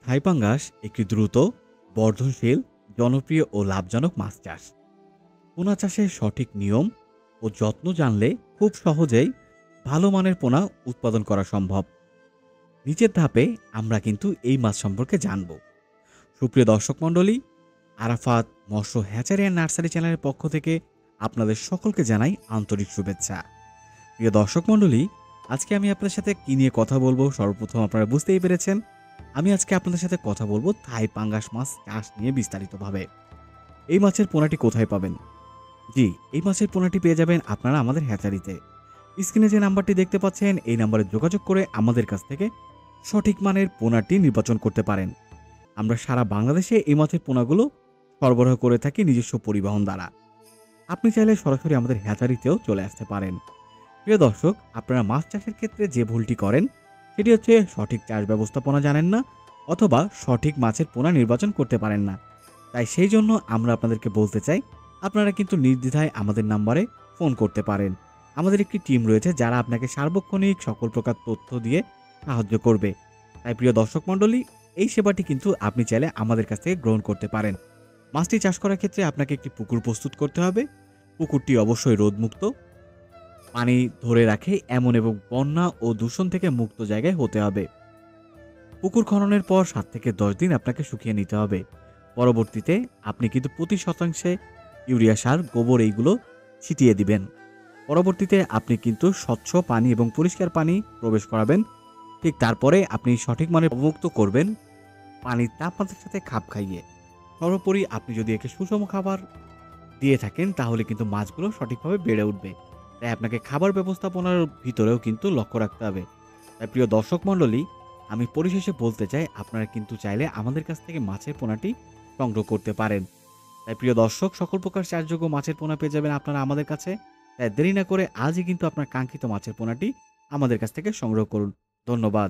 থাই পাঙ্গাস একটি দ্রুত, বর্ধনশীল, জনপ্রিয় ও লাভজনক মাছ চাষ। পোনা চাষের সঠিক নিয়ম ও যত্ন জানলে খুব সহজেই ভালো মানের পোনা উৎপাদন করা সম্ভব। নিচের ধাপে আমরা কিন্তু এই মাছ সম্পর্কে জানব। সুপ্রিয় দর্শক মণ্ডলী, আরাফাত মৎস্য হ্যাচারি অ্যান্ড নার্সারি চ্যানেলের পক্ষ থেকে আপনাদের সকলকে জানাই আন্তরিক শুভেচ্ছা। প্রিয় দর্শক মণ্ডলী, আজকে আমি আপনাদের সাথে কি নিয়ে কথা বলবো সর্বপ্রথম আপনারা বুঝতেই পেরেছেন। আমি আজকে আপনাদের সাথে কথা বলবো থাই পাঙ্গাস মাছ চাষ নিয়ে বিস্তারিতভাবে। এই মাছের পোনাটি কোথায় পাবেন? জি, এই মাছের পোনাটি পেয়ে যাবেন আপনারা আমাদের হ্যাচারিতে। স্ক্রিনে যে নাম্বারটি দেখতে পাচ্ছেন এই নাম্বারে যোগাযোগ করে আমাদের কাছ থেকে সঠিক মানের পোনাটি নির্বাচন করতে পারেন। আমরা সারা বাংলাদেশে এই মাছের পোনাগুলো সরবরাহ করে থাকি নিজস্ব পরিবহন দ্বারা। আপনি চাইলে সরাসরি আমাদের হ্যাচারিতেও চলে আসতে পারেন। প্রিয় দর্শক, আপনারা মাছ চাষের ক্ষেত্রে যে ভুলটি করেন সেটি হচ্ছে সঠিক চাষ ব্যবস্থাপনা জানেন না অথবা সঠিক মাছের পোনা নির্বাচন করতে পারেন না। তাই সেই জন্য আমরা আপনাদেরকে বলতে চাই, আপনারা কিন্তু নির্দ্বিধায় আমাদের নাম্বারে ফোন করতে পারেন। আমাদের একটি টিম রয়েছে যারা আপনাকে সার্বক্ষণিক সকল প্রকার তথ্য দিয়ে সাহায্য করবে। তাই প্রিয় দর্শক মণ্ডলী, এই সেবাটি কিন্তু আপনি চাইলে আমাদের কাছ থেকে গ্রহণ করতে পারেন। মাছটি চাষ করার ক্ষেত্রে আপনাকে একটি পুকুর প্রস্তুত করতে হবে। পুকুরটি অবশ্যই রোদমুক্ত, পানি ধরে রাখে এমন এবং বন্যা ও দূষণ থেকে মুক্ত জায়গায় হতে হবে। পুকুর খননের পর 7 থেকে 10 দিন আপনাকে শুকিয়ে নিতে হবে। পরবর্তীতে আপনি কিন্তু প্রতি শতাংশে ইউরিয়া সার, গোবর এইগুলো ছিটিয়ে দিবেন। পরবর্তীতে আপনি কিন্তু স্বচ্ছ পানি এবং পরিষ্কার পানি প্রবেশ করাবেন। ঠিক তারপরে আপনি সঠিক মানে অবমুক্ত করবেন পানির তাপমাত্রার সাথে খাপ খাইয়ে। সর্বোপরি আপনি যদি একে সুষম খাবার দিয়ে থাকেন তাহলে কিন্তু মাছগুলো সঠিকভাবে বেড়ে উঠবে। তাই আপনাকে খাবার ব্যবস্থাপনার ভিতরেও কিন্তু লক্ষ্য রাখতে হবে। তাই প্রিয় দর্শক মণ্ডলী, আমি পরিশেষে বলতে চাই আপনারা কিন্তু চাইলে আমাদের কাছ থেকে মাছের পোনাটি সংগ্রহ করতে পারেন। তাই প্রিয় দর্শক, সকল প্রকার চাষযোগ্য মাছের পোনা পেয়ে যাবেন আপনারা আমাদের কাছে। তাই দেরি না করে আজই কিন্তু আপনার কাঙ্ক্ষিত মাছের পোনাটি আমাদের কাছ থেকে সংগ্রহ করুন। ধন্যবাদ।